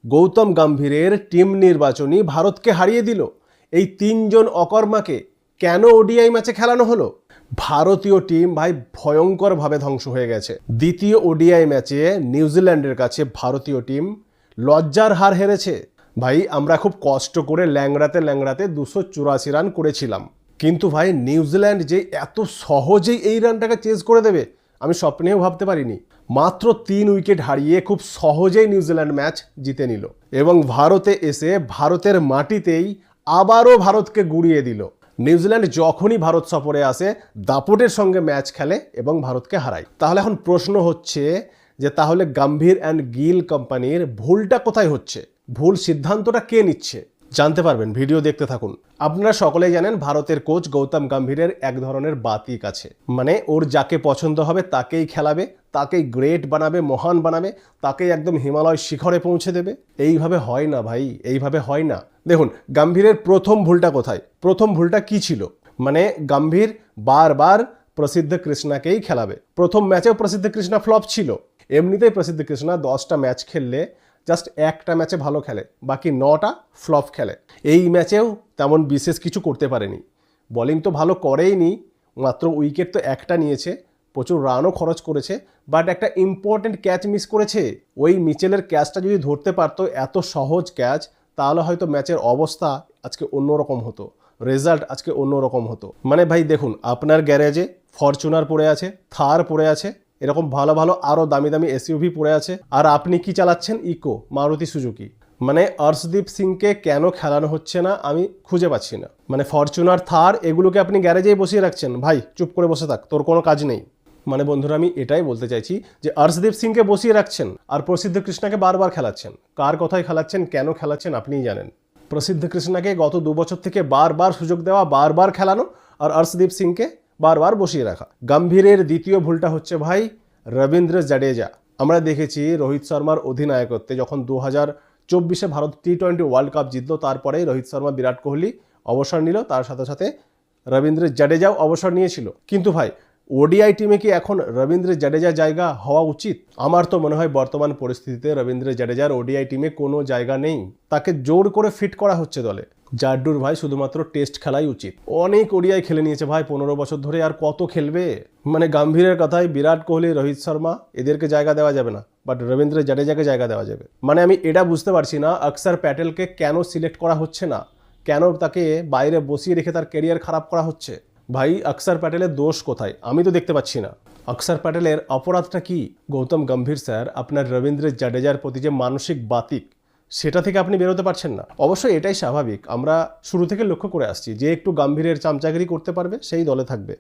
Gautam গম্ভীরের team নির্বাচনী ভারতকে হারিয়ে দিল। এই তিনজন অকর্মাকে কেন ওডিআই ম্যাচে খেলানো হলো? ভারতীয় টিম ভাই ভয়ঙ্করভাবে ধ্বংস হয়ে গেছে। দ্বিতীয় ওডিআই ম্যাচে নিউজিল্যান্ডের কাছে ভারতীয় টিম লজ্জার হার হেরেছে। ভাই আমরা খুব কষ্ট করে ল্যাংড়াতে 284 রান করেছিলাম, কিন্তু ভাই নিউজিল্যান্ড যে এত সহজেই এই রানটাকে চেজ করে দেবে আমি স্বপ্নেও ভাবতে পারিনি। মাত্র 3 উইকেট হারিয়ে খুব সহজেই নিউজিল্যান্ড ম্যাচ জিতে নিল এবং ভারতে এসে ভারতের মাটিতেই আবারও ভারতকে গুড়িয়ে দিল। নিউজিল্যান্ড যখনই ভারত সফরে আসে দাপটের সঙ্গে ম্যাচ খেলে এবং ভারতকে হারায়। তাহলে এখন প্রশ্ন হচ্ছে যে তাহলে গম্ভীর অ্যান্ড গিল কোম্পানির ভুলটা কোথায় হচ্ছে? ভুল সিদ্ধান্তটা কে নিচ্ছে? জানতে পারবেন, ভিডিও দেখতে থাকুন। আপনারা সকলেই জানেন ভারতের কোচ গৌতম গম্ভীরের এক ধরনের বাতিক আছে, মানে ওর যাকে পছন্দ হবে তাকেই খেলাবে, তাকেই গ্রেট বানাবে, মহান বানাবে, তাকেই একদম হিমালয় শিখরে পৌঁছে দেবে। এইভাবে হয় না ভাই, এইভাবে হয় না। দেখুন গম্ভীরের প্রথম ভুলটা কোথায়? প্রথম ভুলটা কি ছিল? মানে গম্ভীর বারবার প্রসিদ্ধ কৃষ্ণাকেই খেলাবে। প্রথম ম্যাচেও প্রসিদ্ধ কৃষ্ণা ফ্লপ ছিল। এমনিতেই প্রসিদ্ধ কৃষ্ণা 10টা ম্যাচ খেললে জাস্ট একটা ম্যাচে ভালো খেলে, বাকি 9টা ফ্লপ খেলে। এই ম্যাচেও তেমন বিশেষ কিছু করতে পারেনি। বোলিং তো ভালো করেইনি, মাত্র উইকেট তো একটা নিয়েছে, প্রচুর রানও খরচ করেছে, বাট একটা ইম্পর্টেন্ট ক্যাচ মিস করেছে। ওই মিচেলের ক্যাচটা যদি ধরতে পারতো, এত সহজ ক্যাচ, তাহলে হয়তো ম্যাচের অবস্থা আজকে অন্যরকম হতো, রেজাল্ট আজকে অন্যরকম হতো। মানে ভাই দেখুন, আপনার গ্যারেজে ফরচুনার পড়ে আছে, থার পড়ে আছে, এরকম ভালো ভালো আরও দামি দামি এসইউভি পড়ে আছে, আর আপনি কি চালাচ্ছেন? Eeco, Maruti Suzuki. মানে অর্শদীপ সিংকে কেন খেলানো হচ্ছে না আমি খুঁজে পাচ্ছি না। মানে ফরচুনার, থার এগুলোকে আপনি গ্যারেজেই বসিয়ে রাখছেন। ভাই চুপ করে বসে থাক, তোর কোনো কাজ নেই। মানে বন্ধুরা আমি এটাই বলতে চাইছি যে অর্শদীপ সিংকে বসিয়ে রাখছেন আর প্রসিদ্ধ কৃষ্ণাকে বারবার খেলাচ্ছেন। কার কথায় খেলাচ্ছেন, কেন খেলাচ্ছেন আপনিই জানেন। প্রসিদ্ধ কৃষ্ণাকে গত 2 বছর থেকে বারবার সুযোগ দেওয়া, বারবার খেলানো, আর অর্শদীপ সিংকে বারবার বসিয়ে রাখা। গম্ভীরের দ্বিতীয় ভুলটা হচ্ছে ভাই রবীন্দ্র জাডেজা। আমরা দেখেছি রোহিত শর্মার অধিনায়কত্বে যখন 2024 ভারত টি20 ওয়ার্ল্ড কাপ জিতলো, তারপরেই রোহিত শর্মা, বিরাট কোহলি অবসর নিল, তার সাথে সাথে রবীন্দ্র জাডেজাও অবসর নিয়েছিল। কিন্তু ভাই ওডিআই টিমে কি এখন রবীন্দ্র জাডেজার জায়গা হওয়া উচিত? আমার তো মনে হয় বর্তমান পরিস্থিতিতে রবীন্দ্র জাডেজার ওডিআই টিমে কোনো জায়গা নেই। তাকে জোর করে ফিট করা হচ্ছে দলে। জাড্ডুর ভাই শুধুমাত্র টেস্ট খেলাই উচিত। অনেক ওডিআই খেলে নিয়েছে ভাই 15 বছর ধরে, আর কত খেলবে? মানে গম্ভীরের কথায় বিরাট কোহলি, রোহিত শর্মা এদেরকে জায়গা দেওয়া যাবে না, বাট রবীন্দ্র জাডেজাকে জায়গা দেওয়া যাবে। মানে আমি এটা বুঝতে পারছি না অক্ষর প্যাটেলকে কেন সিলেক্ট করা হচ্ছে না, কেন তাকে বাইরে বসিয়ে রেখে তার ক্যারিয়ার খারাপ করা হচ্ছে। ভাই অক্ষর প্যাটেলের দোষ কোথায় আমি তো দেখতে পাচ্ছি না। অক্ষর প্যাটেলের অপরাধটা কি? গৌতম গম্ভীর স্যার আপনার রবীন্দ্র জাডেজার প্রতি যে মানসিক বাতিক, সেটা থেকে আপনি বেরোতে পারছেন না। অবশ্যই এটাই স্বাভাবিক, আমরা শুরু থেকে লক্ষ্য করে আসছি যে একটু গম্ভীরের চামচাগিরি করতে পারবে সেই দলে থাকবে,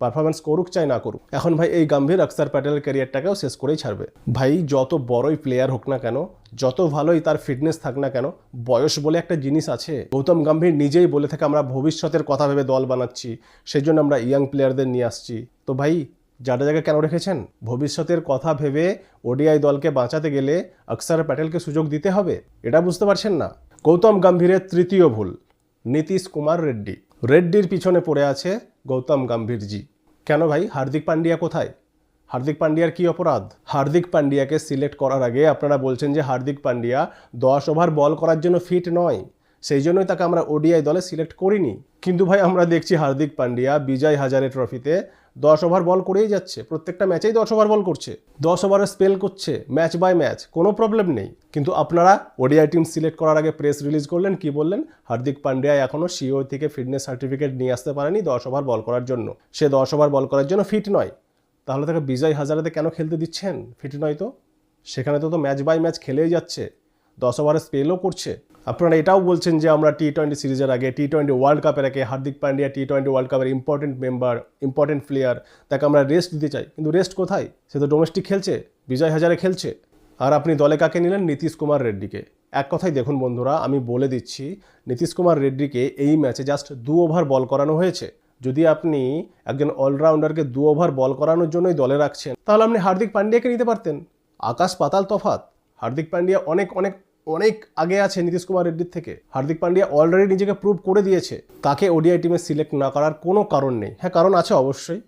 পারফরমেন্স করুক চাই না করুক। এখন ভাই এই গম্ভীর অক্ষর প্যাটেলের ক্যারিয়ারটাকেও শেষ করেই ছাড়বে। ভাই যত বড়ই প্লেয়ার হোক না কেন, যত ভালোই তার ফিটনেস থাক না কেন, বয়স বলে একটা জিনিস আছে। গৌতম গম্ভীর নিজেই বলে থাকে আমরা ভবিষ্যতের কথা ভেবে দল বানাচ্ছি, সেই জন্য আমরা ইয়াং প্লেয়ারদের নিয়ে আসছি। তো ভাই জাডেজাকে কেন রেখেছেন? ভবিষ্যতের কথা ভেবে ওডিআই দলকে বাঁচাতে গেলে অক্ষর প্যাটেলকে সুযোগ দিতে হবে, এটা বুঝতে পারছেন না। গৌতম গম্ভীরের তৃতীয় ভুল নীতিশ কুমার রেড্ডি। রেড্ডির পিছনে পড়ে আছে গৌতম গম্ভীরজি। কেন ভাই? হার্দিক পান্ডিয়া কোথায়? হার্দিক পান্ডিয়ার কি অপরাধ? হার্দিক পান্ডিয়াকে সিলেক্ট করার আগে আপনারা বলছেন যে হার্দিক পান্ডিয়া 10 ওভার বল করার জন্য ফিট নয়, সেই জন্যই তাকে আমরা ওডিআই দলে সিলেক্ট করিনি। কিন্তু ভাই আমরা দেখছি হার্দিক পান্ডিয়া বিজয় হাজারে ট্রফিতে 10 ওভার বল করেই যাচ্ছে, প্রত্যেকটা ম্যাচেই 10 ওভার বল করছে, 10 ওভারে স্পেল করছে ম্যাচ বাই ম্যাচ, কোনো প্রবলেম নেই। কিন্তু আপনারা ওডিআই টিম সিলেক্ট করার আগে প্রেস রিলিজ করলেন, কি বললেন? হার্দিক পান্ডিয়া এখনও সিও থেকে ফিটনেস সার্টিফিকেট নিয়ে আসতে পারেনি 10 ওভার বল করার জন্য, সে 10 ওভার বল করার জন্য ফিট নয়। তাহলে তাকে বিজয় হাজারেতে কেন খেলতে দিচ্ছেন? ফিট নয় তো, সেখানে তো ম্যাচ বাই ম্যাচ খেলেই যাচ্ছে, 10 ওভারে স্পেলও করছে। আপনারা এটাও বলছেন যে আমরা টি20 সিরিজের আগে, টি20 ওয়ার্ল্ড কাপের আগে হার্দিক পান্ডিয়া টি20 ওয়ার্ল্ড কাপের ইম্পর্টেন্ট মেম্বার, ইম্পর্টেন্ট প্লেয়ার, তাকে আমরা রেস্ট দিতে চাই। কিন্তু রেস্ট কোথায়? সে তো ডোমেস্টিক খেলছে, বিজয় হাজারে খেলছে। আর আপনি দলে কাকে নিলেন? নীতিশ কুমার রেড্ডিকে। এক কথাই দেখুন বন্ধুরা, আমি বলে দিচ্ছি, নীতিশ কুমার রেড্ডিকে এই ম্যাচে জাস্ট 2 ওভার বল করানো হয়েছে। যদি আপনি একজন অলরাউন্ডারকে 2 ওভার বল করানোর জন্যই দলে রাখছেন, তাহলে আপনি হার্দিক পান্ডিয়াকে নিতে পারতেন। আকাশ পাতাল তফাৎ। হার্দিক পান্ডিয়া অনেক অনেক অনেক আগে আছে নীতিশ কুমার রেড্ডির থেকে। হার্দিক পান্ডিয়া অলরেডি নিজেকে প্রুভ করে দিয়েছে, তাকে ওডিআই টিমে সিলেক্ট না করার কোনো কারণ নেই। হ্যাঁ কারণ আছে অবশ্যই,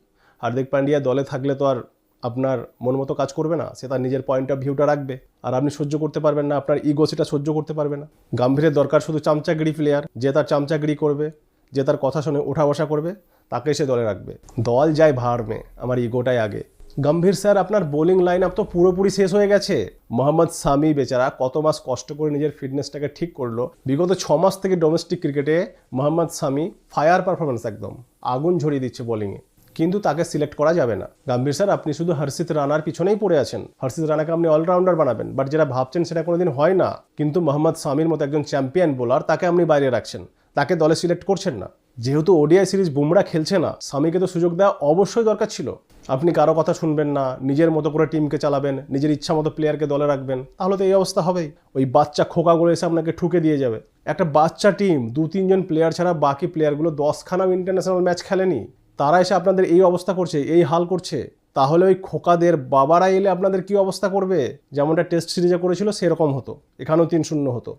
হার্দিক পান্ডিয়া দলে থাকলে তো আর আপনার মন মতো কাজ করবে না, সে তার নিজের পয়েন্ট অফ ভিউটা রাখবে, আর আপনি সহ্য করতে পারবেন না, আপনার ইগো সেটা সহ্য করতে পারবে না। গাম্ভীরের দরকার শুধু চামচাগিরি প্লেয়ার, যে তার চামচাগিরি করবে, যে তার কথা শুনে ওঠা বসা করবে, তাকে সে দলে রাখবে। দল যায় ভাড় মে, আমার ইগোটাই আগে। গম্ভীর স্যার, আপনার বোলিং লাইন আপ তো পুরোপুরি শেষ হয়ে গেছে। মোহাম্মদ শামি বেচারা কত মাস কষ্ট করে নিজের ফিটনেসটাকে ঠিক করলো, বিগত 6 মাস থেকে ডোমেস্টিক ক্রিকেটে মোহাম্মদ শামি ফায়ার পারফরমেন্স, একদম আগুন ঝরিয়ে দিচ্ছে বোলিংয়ে, কিন্তু তাকে সিলেক্ট করা যাবে না। গম্ভীর স্যার, আপনি শুধু হর্ষিত রানার পিছনেই পড়ে আছেন। হর্ষিত রানাকে আপনি অলরাউন্ডার বানাবেন, বাট যেটা ভাবছেন সেটা কোনোদিন হয় না। কিন্তু মোহাম্মদ শামির মতো একজন চ্যাম্পিয়ন বোলার, তাকে আপনি বাইরে রাখছেন, তাকে দলে সিলেক্ট করছেন না। যেহেতু ওডিআই সিরিজ বুমরা খেলছে না, শামিকে তো সুযোগ দেওয়া অবশ্যই দরকার ছিল। আপনি কারো কথা শুনবেন না, নিজের মতো করে টিমকে চালাবেন, নিজের ইচ্ছা মতো প্লেয়ারকে দলে রাখবেন, তাহলে তো এই অবস্থা হবেই। ওই বাচ্চা খোকাগুলো এসে আপনাকে ঠুকে দিয়ে যাবে। একটা বাচ্চা টিম 2-3 জন প্লেয়ার ছাড়া বাকি প্লেয়ারগুলো 10খানা ইন্টারন্যাশনাল ম্যাচ খেলেনি, তারা এসে আপনাদের এই অবস্থা করছে, এই হাল করছে, তাহলে ওই খোকাদের বাবারা এলে আপনাদের কি অবস্থা করবে? যেমনটা টেস্ট সিরিজে করেছিল সেরকম হতো, এখানেও 3-0 হতো।